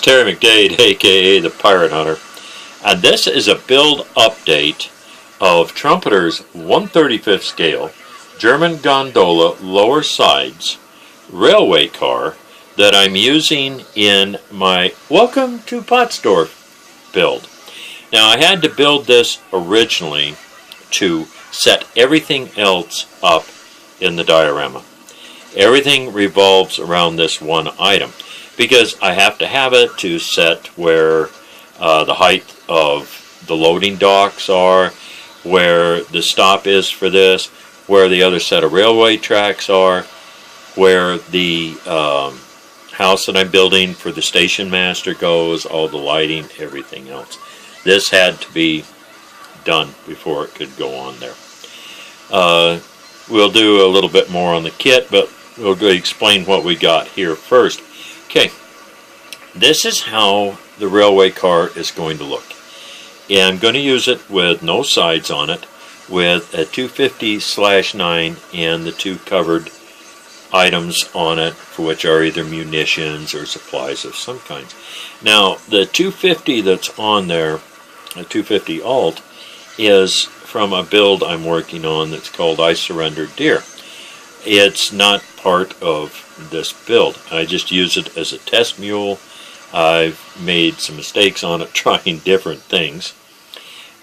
Terry McDade, aka the Pirate Hunter, and this is a build update of Trumpeter's 1/35th scale German gondola lower sides railway car that I'm using in my Welcome to Potsdorf build. Now, I had to build this originally to set everything else up in the diorama. Everything revolves around this one item because I have to have it to set where the height of the loading docks are, where the stop is for this, where the other set of railway tracks are, where the house that I'm building for the station master goes, all the lighting, everything else. This had to be done before it could go on there. We'll do a little bit more on the kit, but we'll explain what we got here first. Okay, this is how the railway car is going to look. And I'm going to use it with no sides on it, with a 250/9 and the two covered items on it, for which are either munitions or supplies of some kinds. Now, the 250 that's on there, a 250 Alt, is from a build I'm working on that's called I Surrendered Deer. It's not part of this build. I just use it as a test mule. I've made some mistakes on it trying different things.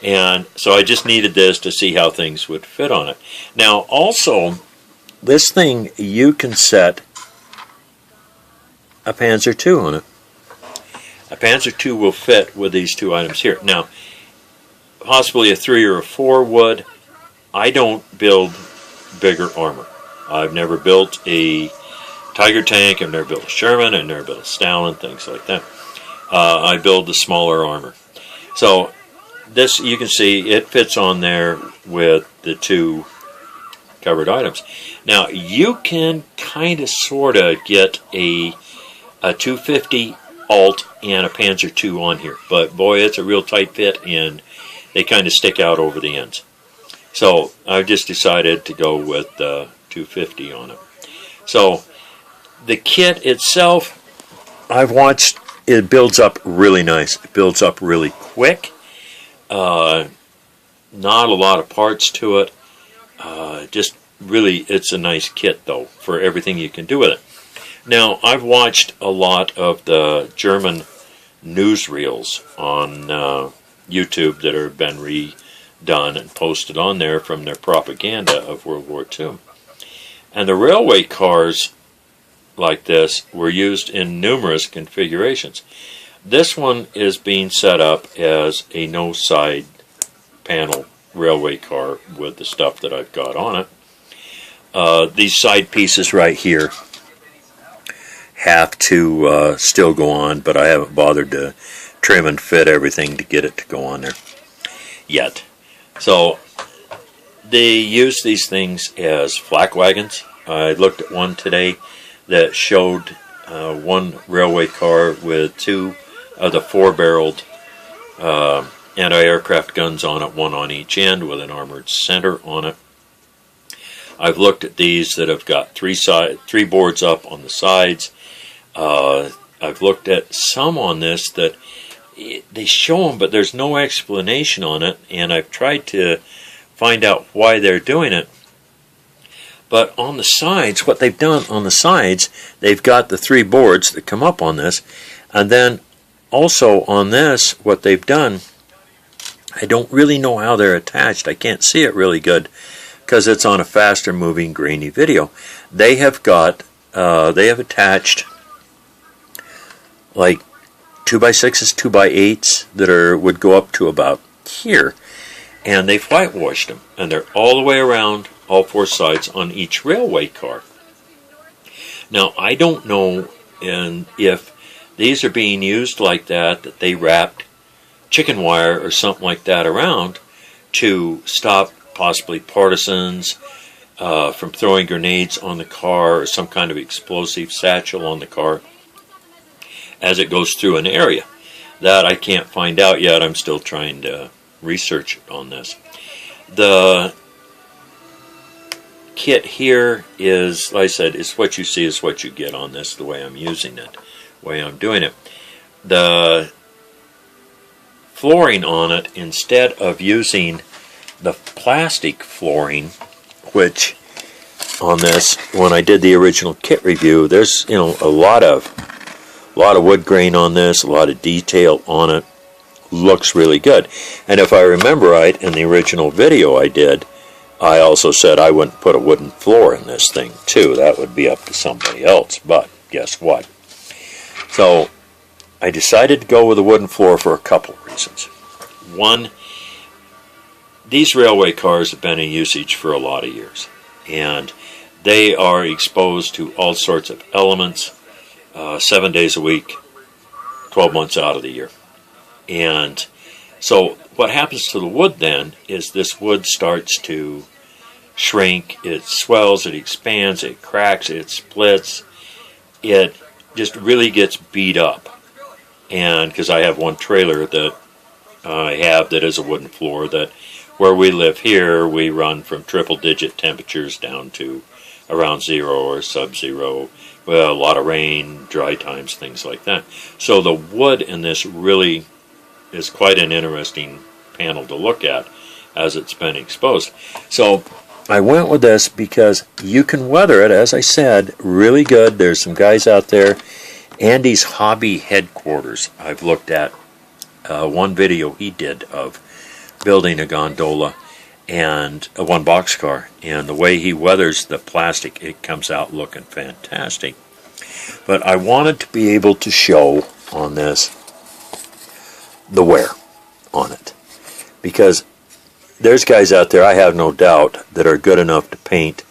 And so I just needed this to see how things would fit on it. Now, also, this thing, you can set a Panzer II on it. A Panzer II will fit with these two items here. Now, possibly a 3 or a 4 would. I don't build bigger armor. I've never built a Tiger tank, I've never built a Sherman, I've never built a Stalin, things like that. I build the smaller armor. So this, you can see, it fits on there with the two covered items. Now, you can kind of sort of get a 250 Alt and a Panzer II on here, but boy, it's a real tight fit and they kind of stick out over the ends. So I just decided to go with the 250 on it. So the kit itself, I've watched, it builds up really nice. It builds up really quick. Not a lot of parts to it. Just really, it's a nice kit though for everything you can do with it. Now, I've watched a lot of the German newsreels on YouTube that have been redone and posted on there from their propaganda of World War II. And the railway cars like this were used in numerous configurations. This one is being set up as a no side panel railway car with the stuff that I've got on it. These side pieces right here have to still go on, but I haven't bothered to trim and fit everything to get it to go on there yet. So they use these things as flak wagons. I looked at one today that showed one railway car with two of the 4-barreled anti-aircraft guns on it, one on each end with an armored center on it. I've looked at these that have got three boards up on the sides. I've looked at some on this that they show them, but there's no explanation on it, and I've tried to find out why they're doing it. But on the sides, what they've done on the sides, they've got the 3 boards that come up on this, and then also on this, what they've done, I don't really know how they're attached. I can't see it really good because it's on a faster moving grainy video. They have got, they have attached like 2x6s, 2x8s that would go up to about here, and they've whitewashed them, and they're all the way around, all 4 sides on each railway car. Now, I don't know if these are being used like that they wrapped chicken wire or something like that around to stop possibly partisans from throwing grenades on the car or some kind of explosive satchel on the car as it goes through an area. That I can't find out yet. I'm still trying to research on this. The kit here is, like I said, is what you see is what you get on this, the way I'm using it, the way I'm doing it. the flooring on it, instead of using the plastic flooring, which on this, when I did the original kit review, there's a lot of wood grain on this, a lot of detail on it. Looks really good. And if I remember right, in the original video I did, I also said I wouldn't put a wooden floor in this thing too. That would be up to somebody else. But guess what? So I decided to go with a wooden floor for a couple of reasons. One, these railway cars have been in usage for a lot of years, and they are exposed to all sorts of elements 7 days a week, 12 months out of the year. And so what happens to the wood then is this wood starts to shrink, it swells, it expands, it cracks, it splits, it just really gets beat up. And because I have one trailer that I have that is a wooden floor, that where we live here, we run from triple-digit temperatures down to around 0 or sub-zero. Well, a lot of rain, dry times, things like that. So the wood in this really is quite an interesting panel to look at as it's been exposed. So I went with this because you can weather it, as I said, really good. There's some guys out there. Andy's Hobby Headquarters, I've looked at one video he did of building a gondola and a one boxcar, and the way he weathers the plastic, it comes out looking fantastic. But I wanted to be able to show on this the wear on it, because there's guys out there, I have no doubt, that are good enough to paint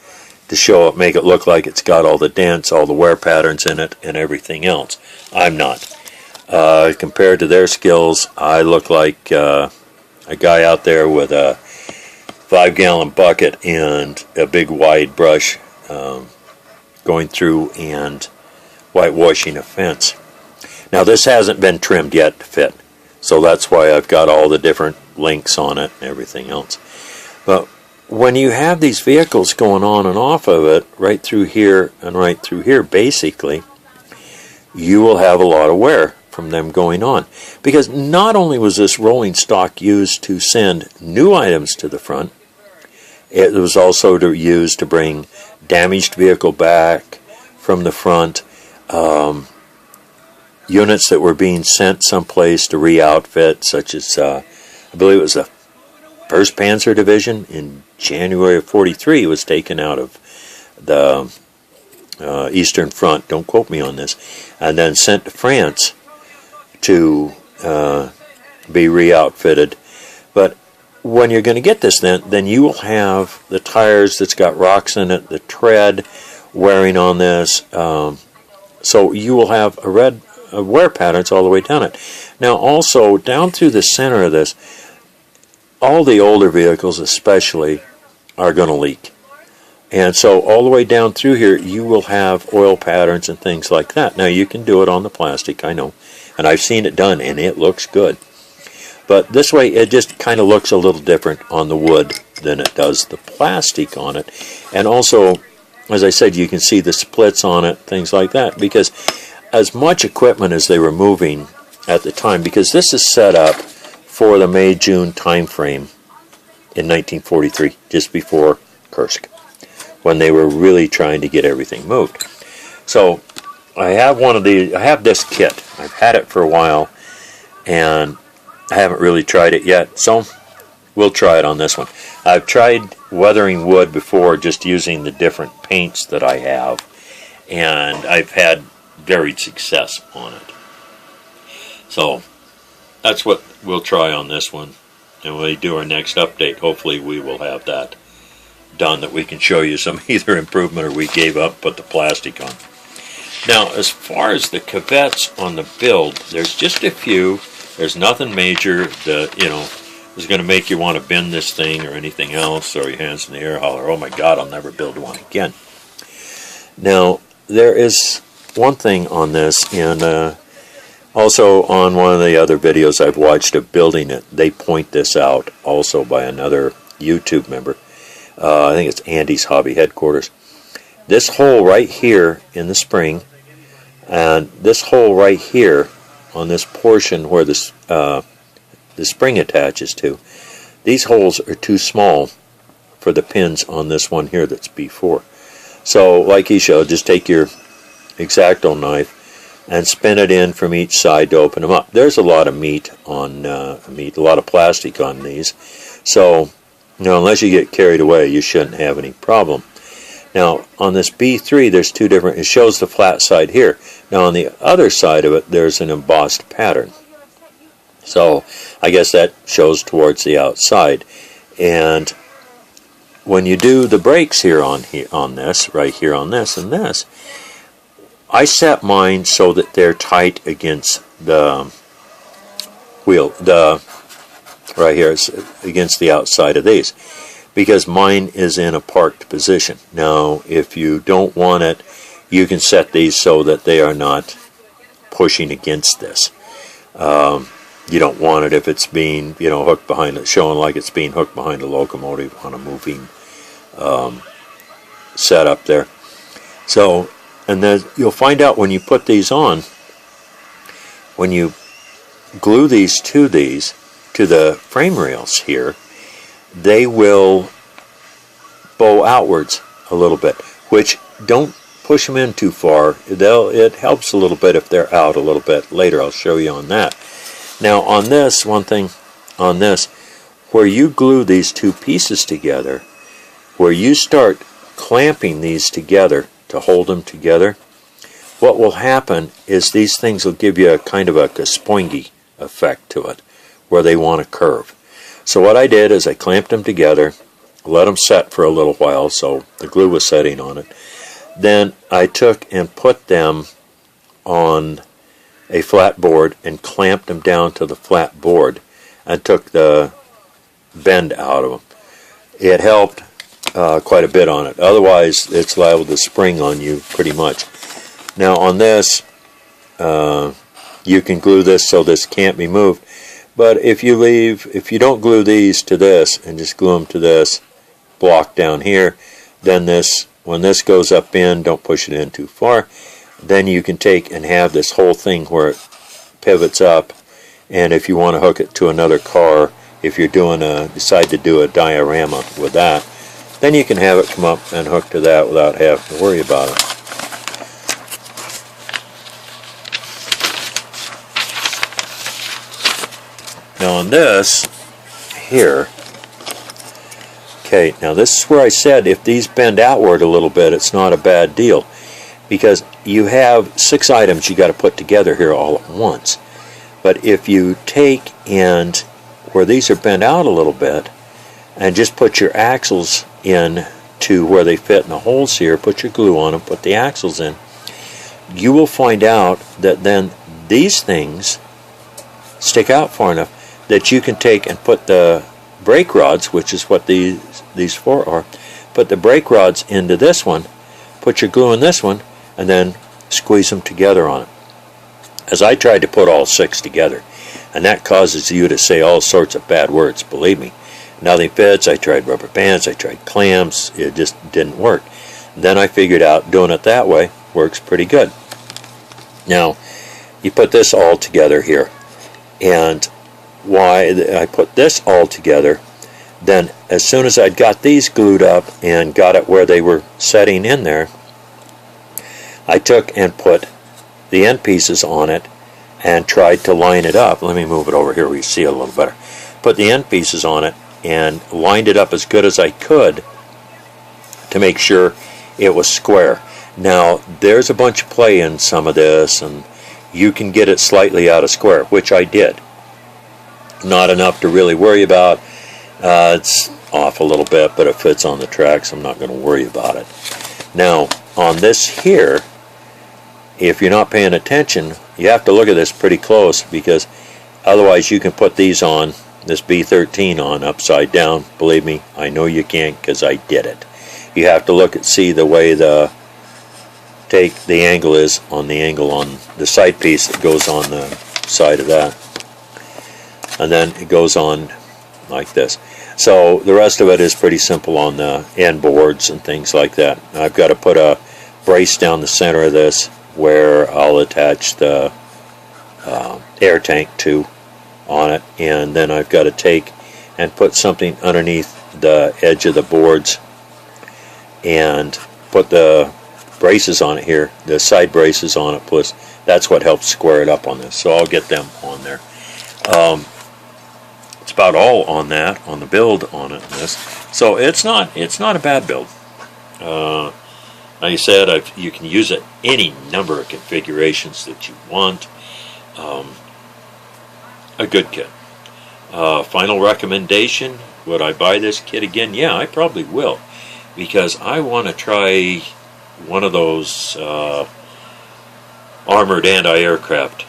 to show it, make it look like it's got all the dents, all the wear patterns in it, and everything else. I'm not. Compared to their skills, I look like a guy out there with a 5-gallon bucket and a big wide brush going through and whitewashing a fence. Now this hasn't been trimmed yet to fit, so that's why I've got all the different links on it and everything else. But when you have these vehicles going on and off of it, right through here and right through here, basically, you will have a lot of wear from them going on. Because not only was this rolling stock used to send new items to the front, it was also used to bring damaged vehicle back from the front, units that were being sent someplace to re-outfit, such as, I believe it was the 1st Panzer Division in January of 43 was taken out of the Eastern Front, don't quote me on this, and then sent to France to be re-outfitted. But when you're going to get this, then you will have the tires that's got rocks in it, the tread wearing on this, so you will have wear patterns all the way down it. Now also, down through the center of this, all the older vehicles especially are going to leak. And so all the way down through here, you will have oil patterns and things like that. Now you can do it on the plastic, I know, and I've seen it done, and it looks good. But this way, it just kind of looks a little different on the wood than it does the plastic on it. And also, as I said, you can see the splits on it, things like that, because as much equipment as they were moving at the time, because this is set up for the May-June time frame in 1943, just before Kursk, when they were really trying to get everything moved. So I have I have this kit. I've had it for a while, and I haven't really tried it yet, so we'll try it on this one. I've tried weathering wood before, just using the different paints that I have, and I've had varied success on it. So that's what we'll try on this one. And when we do our next update, hopefully we will have that done, that we can show you some either improvement or we gave up, put the plastic on. Now, as far as the cavettes on the build, there's just a few. There's nothing major that, is going to make you want to bend this thing or anything else, throw your hands in the air, holler, oh my God, I'll never build one again. Now, there is one thing on this, and also on one of the other videos I've watched of building it, they point this out also by another YouTube member. I think it's Andy's Hobby Headquarters. This hole right here in the spring, and this hole right here this portion where this the spring attaches to, these holes are too small for the pins on this one here that's B4. So like he showed, just take your X-Acto knife and spin it in from each side to open them up. There's a lot of meat on a lot of plastic on these, so unless you get carried away, you shouldn't have any problem. Now on this B3, there's two different. It shows the flat side here. Now on the other side of it, there's an embossed pattern. So I guess that shows towards the outside. And when you do the brakes here on this, right here on this and this, I set mine so that they're tight against the wheel, right here, it's against the outside of these, because mine is in a parked position. Now, if you don't want it, you can set these so that they are not pushing against this. You don't want it if it's being, hooked behind it, showing like it's being hooked behind a locomotive on a moving setup there. So, and then you'll find out when you put these on, when you glue these to the frame rails here, they will bow outwards a little bit, which don't push them in too far. It helps a little bit if they're out a little bit. Later I'll show you on that. Now on this, one thing on this, where you glue these two pieces together, where you start clamping these together to hold them together, what will happen is these things will give you a kind of a spoingy effect to it, where they want to curve. So what I did is I clamped them together, let them set for a little while so the glue was setting on it. Then I took and put them on a flat board and clamped them down to the flat board and took the bend out of them. It helped quite a bit on it. Otherwise, it's liable to spring on you pretty much. Now on this, you can glue this so this can't be moved. But if you don't glue these to this and just glue them to this block down here, then when this goes up in, don't push it in too far. Then you can take and have this whole thing where it pivots up, and if you want to hook it to another car, if you're decide to do a diorama with that, then you can have it come up and hook to that without having to worry about it. Now on this here, okay, now this is where I said if these bend outward a little bit, it's not a bad deal, because you have 6 items you got to put together here all at once. But if you take and where these are bent out a little bit and just put your axles in to where they fit in the holes here, put your glue on them, put the axles in, you will find out that then these things stick out far enough that you can take and put the brake rods, which is what these 4 are, put the brake rods into this one, put your glue in this one, and then squeeze them together on it. As I tried to put all 6 together, and that causes you to say all sorts of bad words, believe me. Nothing fits. I tried rubber bands, I tried clamps, it just didn't work. And then I figured out doing it that way works pretty good. Now, you put this all together here, and why I put this all together, then as soon as I'd got these glued up and got it where they were setting in there, I took and put the end pieces on it and tried to line it up. Let me move it over here where you see it a little better. Put the end pieces on it and lined it up as good as I could to make sure it was square. Now there's a bunch of play in some of this, and you can get it slightly out of square, which I did. Not enough to really worry about. It's off a little bit, but it fits on the tracks. I'm not going to worry about it. Now on this here, if you're not paying attention, you have to look at this pretty close, because otherwise you can put these on, this B13 on upside down. Believe me, I know you can't, because I did it. You have to look and see the way the angle is on the side piece that goes on the side of that, and then it goes on like this. So the rest of it is pretty simple on the end boards and things like that. I've got to put a brace down the center of this where I'll attach the air tank too on it, and then I've got to take and put something underneath the edge of the boards and put the braces on it here, the side braces on it, plus that's what helps square it up on this, so I'll get them on there. It's about all on that, on the build on it, this. So it's not a bad build. Like I said, you can use it any number of configurations that you want. A good kit. Final recommendation, would I buy this kit again? Yeah, I probably will, because I want to try one of those armored anti-aircraft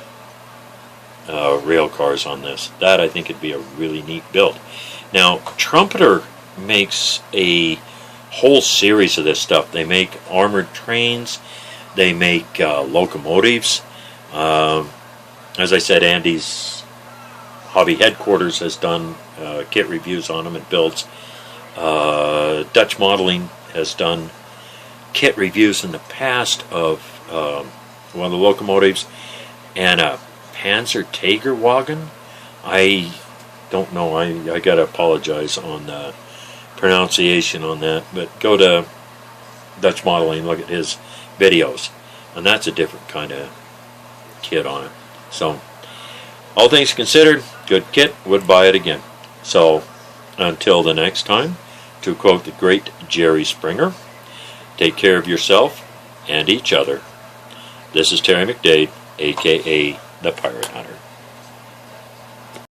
rail cars on this. That I think would be a really neat build. Now, Trumpeter makes a whole series of this stuff. They make armored trains, they make locomotives. As I said, Andy's hobby headquarters has done kit reviews on them and builds. Dutch Modeling has done kit reviews in the past of one of the locomotives and a Panzer Tigerwagen. I don't know, I gotta apologize on the pronunciation on that, but go to Dutch Modeling, look at his videos, and that's a different kind of kit on it. So all things considered, good kit, would buy it again. So until the next time, to quote the great Jerry Springer, take care of yourself and each other. This is Terry McDade, aka the Pirate Hunter.